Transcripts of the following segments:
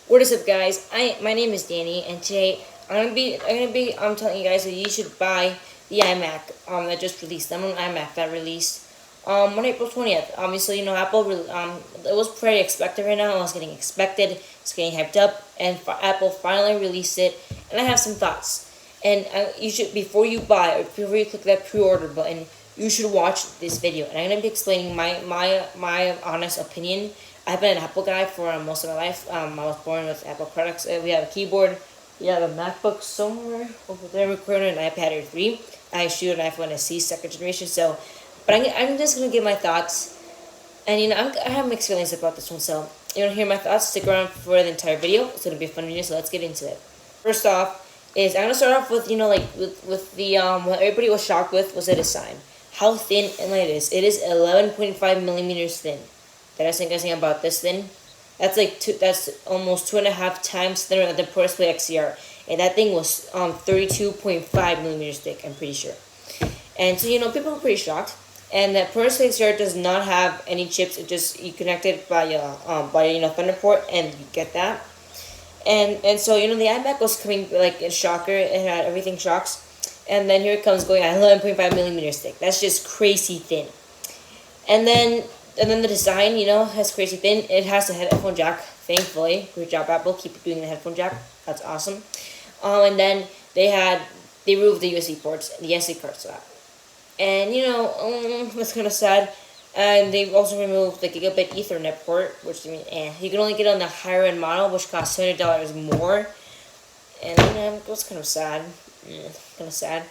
What is up, guys? My name is Danny, and today I'm telling you guys that you should buy the iMac that just released. I'm on iMac that released on April 20th. Obviously, it was pretty expected right now. It was getting expected. It's getting hyped up, and Apple finally released it. And I have some thoughts. And you should, before you buy or before you click that pre-order button, you should watch this video. And I'm gonna be explaining my honest opinion. I've been an Apple guy for most of my life. I was born with Apple products. We have a keyboard. We have a MacBook somewhere over there. We're recording an iPad Air 3. I shoot an iPhone SE second generation. So, but I'm just gonna give my thoughts. And I have mixed feelings about this one. So you wanna hear my thoughts? Stick around for the entire video. It's gonna be a fun video. So let's get into it. First off, I'm gonna start off with with the what everybody was shocked with was the design. How thin and light it is. It is 11.5 millimeters thin. Did I say anything about this thin? That's almost 2.5 times thinner than the Pro Display XDR, and that thing was 32.5 millimeters thick. I'm pretty sure. And so people were pretty shocked. And that Pro Display XDR does not have any chips. It just you connect it by Thunder port, and you get that. And so the iMac was coming like a shocker. It had everything shocks. And then here it comes going at 11.5 millimeters thick. That's just crazy thin. And then the design, has crazy thin. It has a headphone jack, thankfully. Great job, Apple. Keep doing the headphone jack. That's awesome. And then they removed the USB ports, the SD card slot. And that's kind of sad. And they've also removed the gigabit Ethernet port, which you can only get on the higher end model, which costs $100 more. And it was kind of sad. Kind of sad.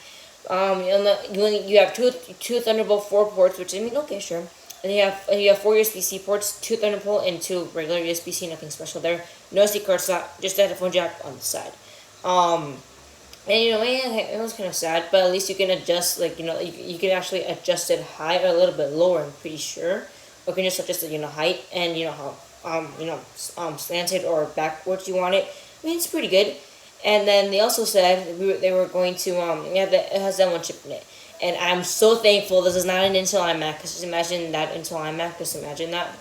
You have two Thunderbolt 4 ports, which okay, sure. And you have 4 USB-C ports, 2 Thunderbolt and 2 regular USB-C. Nothing special there. No SD card slot, just a headphone jack on the side. It was kind of sad, but at least you can adjust, you can actually adjust it high or a little bit lower. I'm pretty sure, or you can just adjust the height and how slanted or backwards you want it. It's pretty good. And then they also said they were going to it has that one chip in it. And I'm so thankful this is not an Intel iMac, because just imagine that Intel iMac. Just imagine that.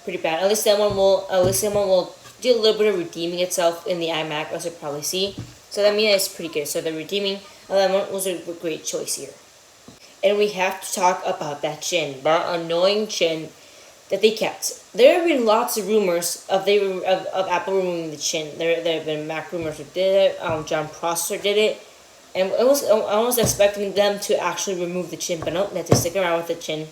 Pretty bad. At least someone will do a little bit of redeeming itself in the iMac, as you'll probably see. So that means it's pretty good. So the redeeming that one was a great choice here. And we have to talk about that chin, that annoying chin that they kept. There have been lots of rumors of Apple removing the chin. There have been Mac rumors who did it. John Prosser did it. And I was expecting them to actually remove the chin, but nope, they had to stick around with the chin.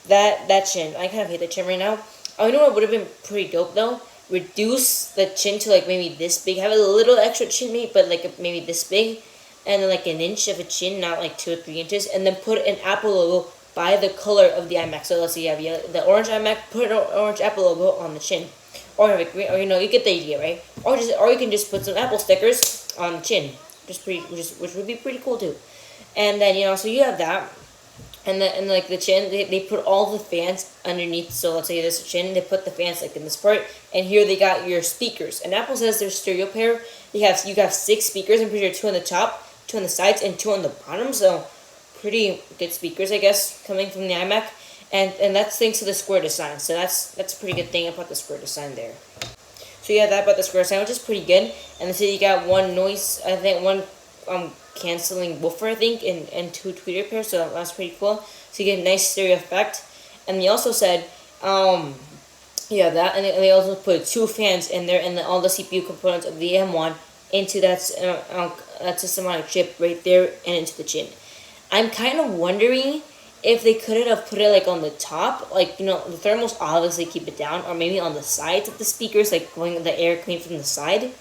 That chin, I kind of hate the chin right now. Oh, what would have been pretty dope though? Reduce the chin to maybe this big. Have a little extra chin maybe, but maybe this big, and then an inch of a chin, not 2 or 3 inches, and then put an Apple logo by the color of the iMac. So let's say you have the orange iMac, put an orange Apple logo on the chin, or have a green, or you get the idea, right? Or you can just put some Apple stickers on the chin. Which would be pretty cool too. And then so you have that, and the chin, they put all the fans underneath. So let's say this chin, they put the fans in this part, and here they got your speakers. And Apple says their stereo pair. You have 6 speakers. I'm pretty sure 2 on the top, 2 on the sides, and 2 on the bottom. So pretty good speakers, I guess, coming from the iMac. And that's thanks to the square design. So that's a pretty good thing about the square design there. So you have that about the square design, which is pretty good. And then so you got one canceling woofer, I think, and 2 tweeter pairs. So that's pretty cool. So you get a nice stereo effect. And they also said, that, and they also put 2 fans in there, and then all the CPU components of the M1 into that systematic chip right there and into the chin. I'm kind of wondering if they couldn't have put it on the top, the thermals obviously keep it down, or maybe on the sides of the speakers, going the air coming from the side.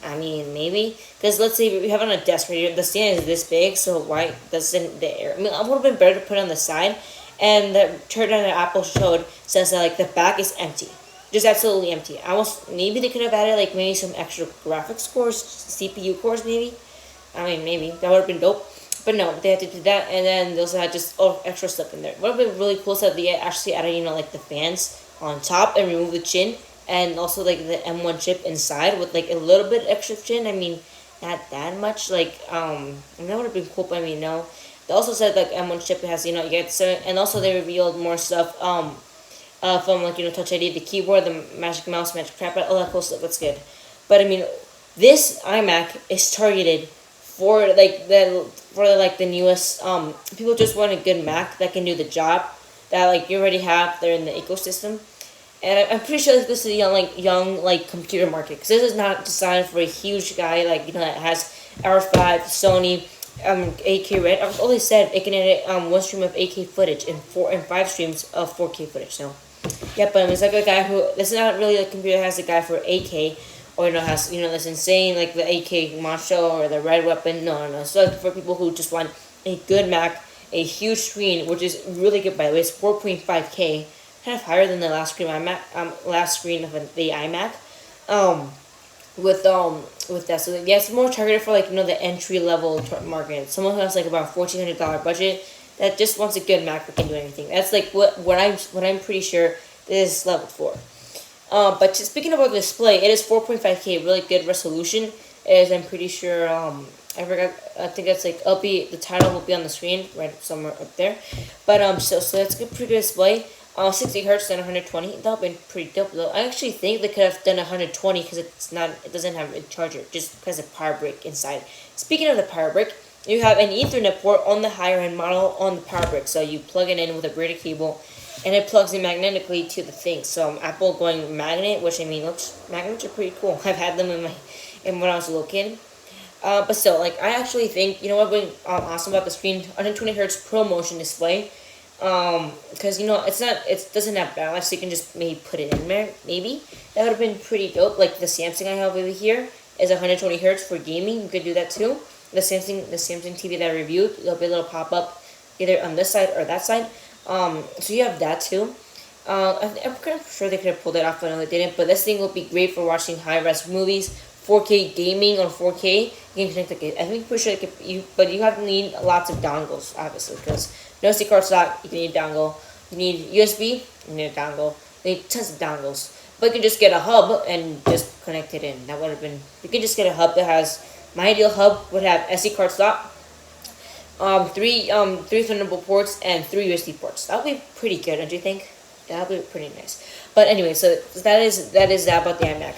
I mean, maybe, because let's say we have it on a desk right here, the stand is this big, so why doesn't the air? I mean, it would have been better to put it on the side. And the teardown that Apple showed says that the back is empty, just absolutely empty. Maybe they could have added maybe some extra graphics cores, CPU cores, maybe. I mean, maybe that would have been dope. But no, they had to do that, and then they also had just extra stuff in there. What would have been really cool is that they actually added, the fans on top and remove the chin, and also the M1 chip inside with a little bit extra chin. I mean, not that much. That would have been cool. But I mean, no. They also said M1 chip has you get 7, and also they revealed more stuff. from like Touch ID, the keyboard, the Magic Mouse, Magic Trackpad, all that cool stuff. That's good. But I mean, this iMac is targeted for the newest people just want a good Mac that can do the job that like you already have there in the ecosystem. And I'm pretty sure this is a young computer market, because this is not designed for a huge guy that has R5 Sony 8K red. I've always said it can edit one stream of 8K footage and 5 streams of 4K footage. So yeah, but it's like a guy who, this is not really a computer that has a guy for 8K, or has this insane like the 8K Macho or the Red Weapon. No. So for people who just want a good Mac, a huge screen, which is really good by the way. It's 4.5K, kind of higher than the last screen of the iMac. With that, so yeah, it's more targeted for the entry level market. Someone who has like about $1,400 budget that just wants a good Mac that can do anything. That's like what I'm pretty sure this is leveled for. But speaking about the display, it is 4.5K, really good resolution. As I'm pretty sure, I forgot. I think it's like the title will be on the screen right somewhere up there. But so that's a pretty good display. 60 hertz and 120. That would be pretty dope though. I actually think they could have done 120 because it doesn't have a charger, just because of power brick inside. Speaking of the power brick, you have an Ethernet port on the higher end model on the power brick. So you plug it in with a braided cable, and it plugs in magnetically to the thing. So Apple going magnet, which I mean, magnets are pretty cool. I've had them when I was a little kid. But still, I actually think, what's been awesome about the screen, 120 hertz Pro Motion display. Because it doesn't have balance, so you can just maybe put it in there. Maybe that would have been pretty dope. Like the Samsung I have over here is 120 hertz for gaming. You could do that too. The Samsung TV that I reviewed, there'll be a little pop up either on this side or that side. So you have that too. I'm kind of sure they could have pulled it off, but no, they didn't. But this thing will be great for watching high-res movies, 4K gaming on 4K. You can connect it. I think pretty sure but you have to need lots of dongles, obviously, because no SD card slot, you need a dongle. You need USB, you need a dongle. You need tons of dongles. But you can just get a hub and just connect it in. That would have been. You can just get a hub that has. My ideal hub would have SD card slot, three Thunderbolt ports, and 3 USB ports. That would be pretty good, don't you think? That would be pretty nice. But anyway, so that is that about the iMac.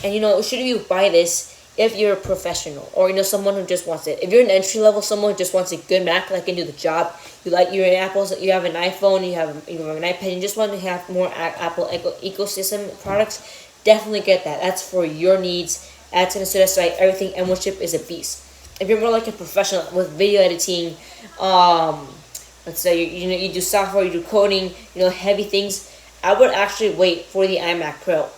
And should you buy this if you're a professional or someone who just wants it? If you're an entry level, someone who just wants a good Mac that can do the job, you're in Apple, you have an iPhone, you have an iPad, and you just want to have more Apple ecosystem products, definitely get that. That's for your needs. That's going to satisfy everything. M1 chip is a beast. If you're more like a professional with video editing, let's say you do software, you do coding, heavy things, I would actually wait for the iMac Pro.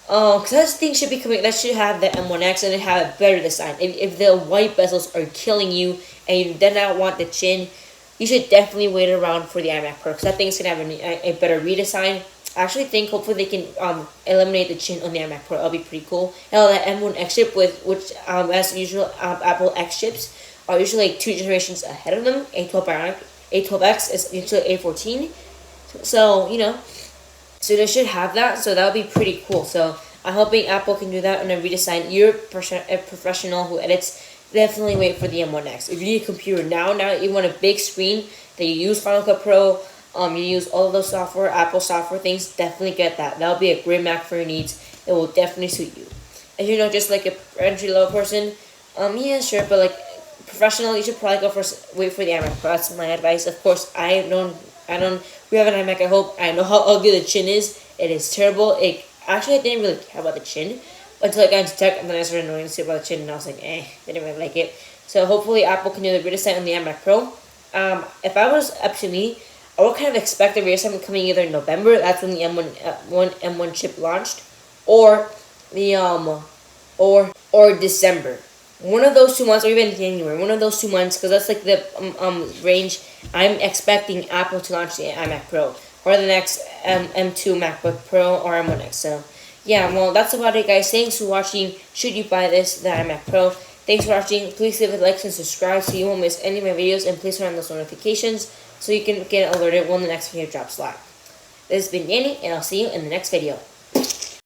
Because that thing should be coming. That should have the M1X and it have a better design. If the white bezels are killing you and you do not want the chin, you should definitely wait around for the iMac Pro, because that thing's gonna have a better redesign. I actually think hopefully they can eliminate the chin on the iMac Pro. That'll be pretty cool. Now that M1X chip, which as usual, Apple X chips are usually 2 generations ahead of them. A12 Bionic, A12X is usually A14. So so they should have that, so that would be pretty cool. So I'm hoping Apple can do that and then redesign. You're a professional who edits, definitely wait for the M1X. If you need a computer now you want a big screen that you use Final Cut Pro, you use all of those software, Apple software things, definitely get that. That'll be a great Mac for your needs. It will definitely suit you. And just like a entry level person, yeah, sure, but professional, you should probably wait for the iMac Pro. That's my advice. Of course, we have an iMac. I know how ugly the chin is. It is terrible. Actually, I didn't really care about the chin until I got into tech, and then I started knowing about the chin, and I was like, didn't really like it. So hopefully Apple can do the redesign on the iMac Pro. If I was up to me, I would kind of expect the redesign coming either in November. That's when the M1 chip launched, or the or December. One of those 2 months, or even January. One of those 2 months, because that's the range I'm expecting Apple to launch the iMac Pro, or the next M2 MacBook Pro or M1X. So yeah, well, that's about it, guys. Thanks for watching. Should you buy the iMac Pro? Thanks for watching. Please leave a like and subscribe so you won't miss any of my videos, and please turn on those notifications so you can get alerted when the next video drops live. This has been Danny, and I'll see you in the next video.